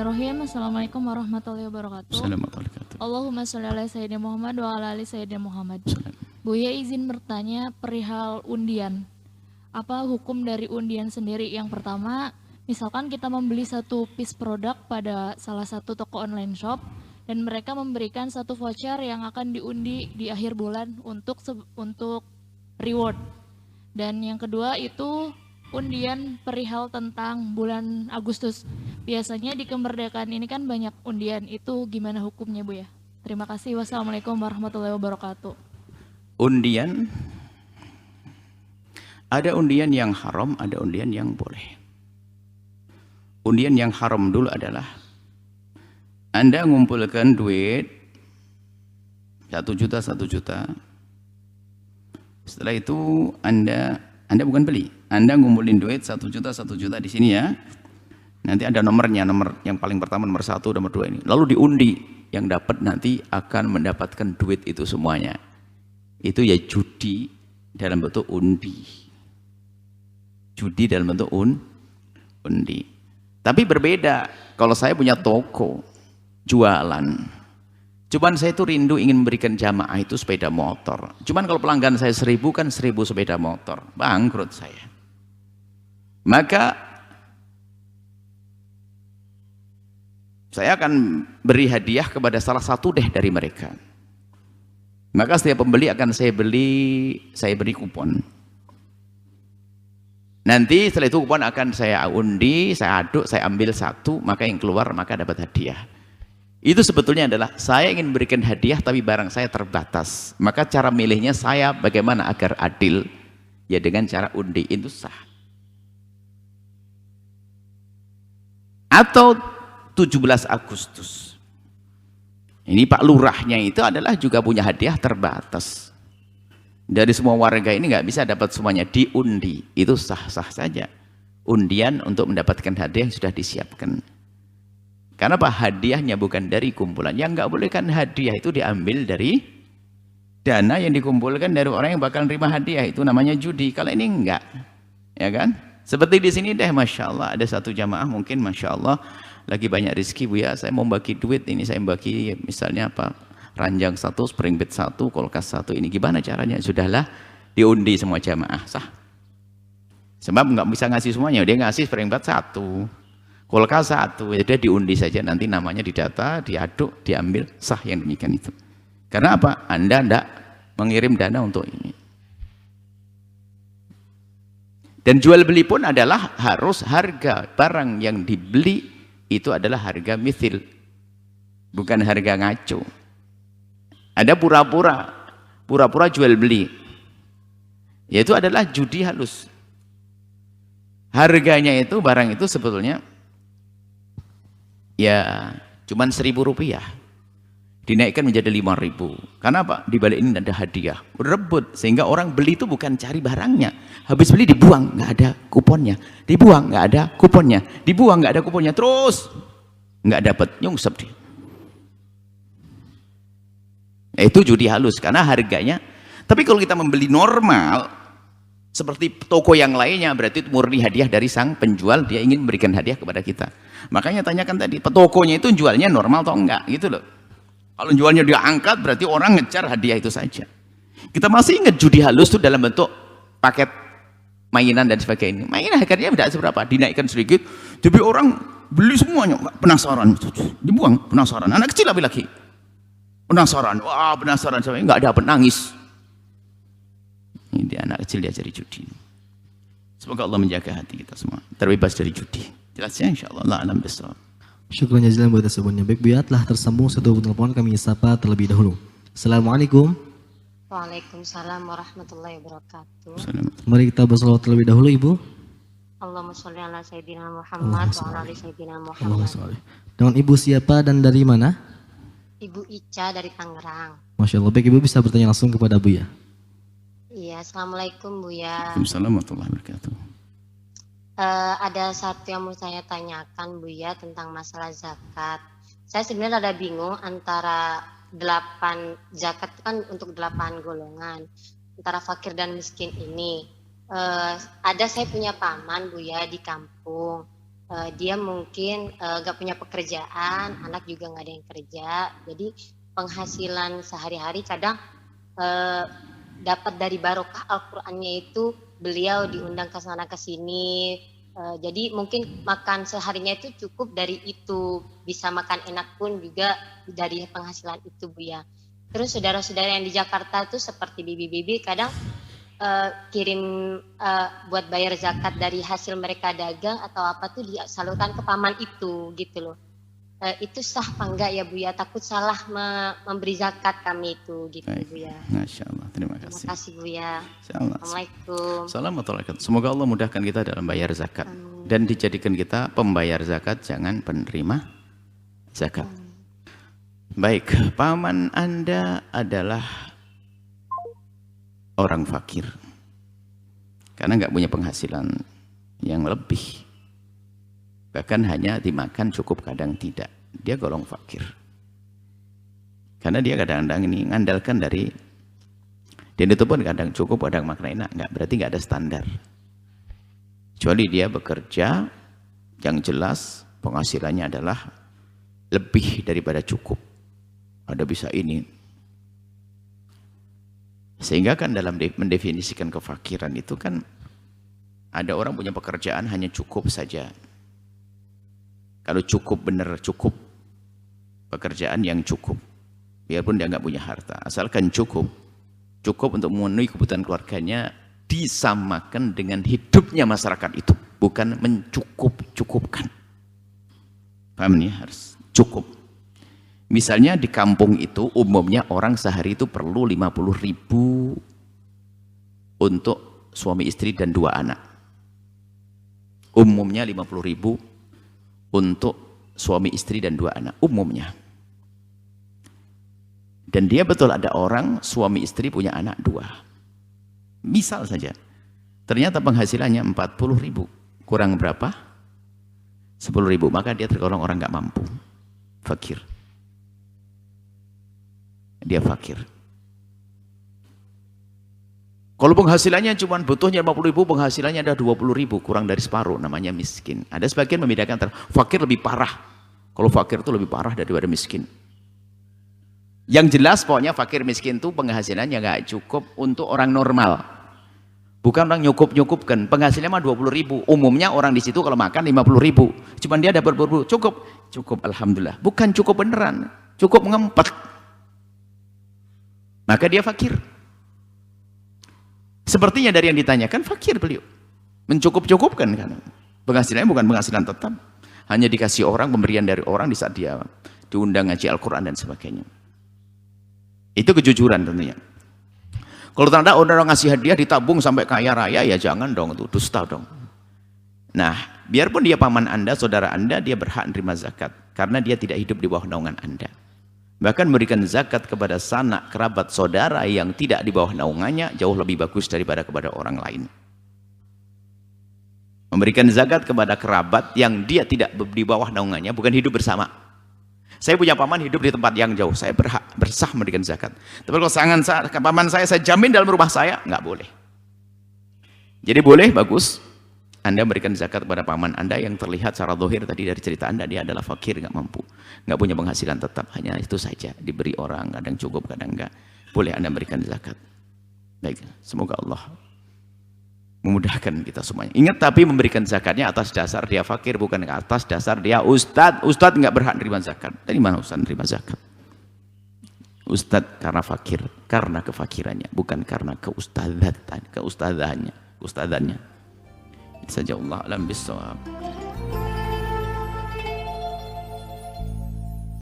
Bismillahirrahmanirrahim. Assalamualaikum warahmatullahi wabarakatuh. Assalamualaikum. Allahumma sholli ala sayyidina Muhammad wa ala ali sayyidina Muhammad. Buya izin bertanya perihal undian. Apa hukum dari undian sendiri? Yang pertama, misalkan kita membeli satu piece produk pada salah satu toko online shop dan mereka memberikan satu voucher yang akan diundi di akhir bulan untuk reward. Dan yang kedua itu undian perihal tentang bulan Agustus. Biasanya di kemerdekaan ini kan banyak undian. Itu gimana hukumnya, Bu ya? Terima kasih. Wassalamualaikum warahmatullahi wabarakatuh. Undian, ada undian yang haram, ada undian yang boleh. Undian yang haram dulu adalah Anda ngumpulkan duit 1 juta. Setelah itu Anda bukan beli, Anda ngumpulin duit 1 juta di sini ya. Nanti ada nomornya, nomor yang paling pertama nomor 1, nomor 2 ini. Lalu diundi, yang dapat nanti akan mendapatkan duit itu semuanya. Itu ya judi dalam bentuk undi. Judi dalam bentuk undi. Tapi berbeda kalau saya punya toko jualan. Cuman saya itu rindu ingin memberikan jamaah itu sepeda motor. Cuman kalau pelanggan saya 1000 kan 1000 sepeda motor. Bangkrut saya. Maka saya akan beri hadiah kepada salah satu deh dari mereka. Maka setiap pembeli akan saya beri kupon. Nanti setelah itu kupon akan saya undi, saya aduk, saya ambil satu, maka yang keluar maka dapat hadiah. Itu sebetulnya adalah saya ingin memberikan hadiah tapi barang saya terbatas. Maka cara milihnya saya bagaimana agar adil? Ya dengan cara undi, itu sah. Atau 17 Agustus. Ini Pak Lurahnya itu adalah juga punya hadiah terbatas. Dari semua warga ini nggak bisa dapat semuanya, diundi. Itu sah-sah saja. Undian untuk mendapatkan hadiah yang sudah disiapkan. Karena apa? Hadiahnya bukan dari kumpulan. Yang nggak boleh kan hadiah itu diambil dari dana yang dikumpulkan dari orang yang bakal nerima hadiah. Itu namanya judi. Kalau ini enggak, ya kan? Seperti di sini deh, masya Allah ada satu jamaah mungkin masya Allah lagi banyak rezeki, Bu ya. Saya mau bagi duit ini, saya bagi misalnya apa? Ranjang 1, spring bed 1, kulkas 1. Ini gimana caranya? Sudahlah diundi semua jamaah, sah. Sebab nggak bisa ngasih semuanya. Dia ngasih spring bed 1. Kulkas 1, jadi diundi saja, nanti namanya didata, diaduk, diambil, sah yang demikian itu. Karena apa? Anda tidak mengirim dana untuk ini. Dan jual beli pun adalah harus harga barang yang dibeli itu adalah harga mithil, bukan harga ngaco. Ada pura-pura jual beli, yaitu adalah judi halus. Harganya itu barang itu sebetulnya ya cuman Rp1.000, dinaikkan menjadi 5.000. Karena apa? Di balik ini ada hadiah, rebut, sehingga orang beli itu bukan cari barangnya, habis beli dibuang, nggak ada kuponnya, dibuang, nggak ada kuponnya, dibuang, nggak ada kuponnya, terus nggak dapat, nyungsep dia. Itu judi halus karena harganya. Tapi kalau kita membeli normal seperti toko yang lainnya, berarti itu murni hadiah dari sang penjual, dia ingin memberikan hadiah kepada kita. Makanya tanyakan tadi, tokonya itu jualnya normal atau enggak gitu loh. Kalau jualnya dia angkat berarti orang ngejar hadiah itu saja. Kita masih ingat judi halus itu dalam bentuk paket mainan dan sebagainya. Mainan harganya tidak seberapa, dinaikkan sedikit, tapi orang beli semuanya, penasaran, dibuang, penasaran. Anak kecil lagi penasaran, wah penasaran, sampai nggak dapat, nangis. Ini dia anak kecil diajari judi. Semoga Allah menjaga hati kita semua terbebas dari judi. Jelasnya insyaallah. Allah alam bisawab. Syukur jazilan buat tersebutnya. Baik Bu ya, telah tersambung satu telepon, kami sapa terlebih dahulu. Assalamualaikum. Waalaikumsalam warahmatullahi wabarakatuh. Mari kita bersalawat terlebih dahulu Ibu. Allahumma sholli ala sayyidina Muhammad wa ala ali sayyidina Muhammad. Dengan Ibu siapa dan dari mana? Ibu Ica dari Tangerang. Masya Allah. Baik Ibu bisa bertanya langsung kepada Bu ya. Iya, assalamualaikum Bu ya. Waalaikumsalam warahmatullahi wabarakatuh. Ada satu yang mau saya tanyakan Bu ya tentang masalah zakat. Saya sebenarnya ada bingung antara 8 zakat kan untuk 8 golongan antara fakir dan miskin ini. Ada saya punya paman Bu ya di kampung. dia mungkin gak punya pekerjaan, anak juga nggak ada yang kerja, jadi penghasilan sehari-hari kadang dapat dari barokah Al-Qur'annya itu beliau diundang ke sana ke sini. Jadi mungkin makan seharinya itu cukup dari itu, bisa makan enak pun juga dari penghasilan itu Bu ya. Terus saudara-saudara yang di Jakarta tuh seperti bibi-bibi kadang kirim buat bayar zakat dari hasil mereka dagang atau apa tuh disalurkan ke paman itu gitu loh. Itu sah apa enggak ya Bu ya? Takut salah memberi zakat kami itu gitu. Baik. Bu ya. Masya Allah, terima Terima kasih. kasih Bu ya. Insyaallah. Assalamualaikum. Assalamualaikum. Semoga Allah mudahkan kita dalam bayar zakat dan dijadikan kita pembayar zakat, jangan penerima zakat. Baik, paman Anda adalah orang fakir karena nggak punya penghasilan yang lebih, bahkan hanya dimakan cukup kadang tidak. Dia golong fakir karena dia kadang-kadang ini ngandalkan dari, dan itu pun kadang cukup kadang makan enak, nggak berarti nggak ada standar, kecuali dia bekerja yang jelas penghasilannya adalah lebih daripada cukup, ada bisa ini. Sehingga kan dalam mendefinisikan kefakiran itu kan ada orang punya pekerjaan hanya cukup saja. Kalau cukup benar cukup, pekerjaan yang cukup, biarpun dia nggak punya harta, asalkan cukup untuk memenuhi kebutuhan keluarganya, disamakan dengan hidupnya masyarakat itu, bukan mencukup-cukupkan. Paham nih? Harus cukup. Misalnya di kampung itu umumnya orang sehari itu perlu 50.000 untuk suami istri dan 2 anak. Umumnya 50.000 untuk suami istri dan 2 anak, umumnya. Dan dia betul ada orang suami istri punya anak 2. Misal saja, ternyata penghasilannya 40.000, kurang berapa? 10.000, maka dia tergolong orang nggak mampu, fakir. Dia fakir. Kalau penghasilannya cuma butuhnya 50.000, penghasilannya ada 20.000, kurang dari separuh, namanya miskin. Ada sebagian membedakan antara fakir lebih parah. Kalau fakir itu lebih parah daripada miskin. Yang jelas pokoknya fakir miskin itu penghasilannya nggak cukup untuk orang normal. Bukan orang nyukup-nyukupkan, penghasilannya mah 20.000. Umumnya orang di situ kalau makan 50.000. Cuman dia dapat cukup, alhamdulillah. Bukan cukup beneran, cukup ngempet. Maka dia fakir. Sepertinya dari yang ditanyakan fakir beliau. Mencukup-cukupkan kan. Penghasilannya bukan penghasilan tetap. Hanya dikasih orang, pemberian dari orang di saat dia diundang ngaji Al-Quran dan sebagainya. Itu kejujuran tentunya. Kalau tanda orang ngasih hadiah ditabung sampai kaya raya, ya jangan dong, itu dusta dong. Nah, biarpun dia paman Anda, saudara Anda, dia berhak menerima zakat. Karena dia tidak hidup di bawah naungan Anda. Bahkan memberikan zakat kepada sanak, kerabat, saudara yang tidak di bawah naungannya jauh lebih bagus daripada kepada orang lain. Memberikan zakat kepada kerabat yang dia tidak di bawah naungannya, bukan hidup bersama. Saya punya paman hidup di tempat yang jauh, saya bersah memberikan zakat. Tapi kalau paman saya jamin dalam rumah saya, nggak boleh. Jadi boleh, bagus. Anda berikan zakat kepada paman Anda yang terlihat secara zahir tadi dari cerita Anda, dia adalah fakir, nggak mampu, nggak punya penghasilan tetap, hanya itu saja, diberi orang, kadang cukup, kadang enggak. Boleh Anda berikan zakat. Baik, semoga Allah memudahkan kita semuanya. Ingat, tapi memberikan zakatnya atas dasar dia fakir, bukan atas dasar dia ustadz. Ustadz nggak berhak menerima zakat. Dari mana ustadz menerima zakat? Ustadz karena fakir, karena kefakirannya, bukan karena keustadannya. Saja Allah alam bisawab.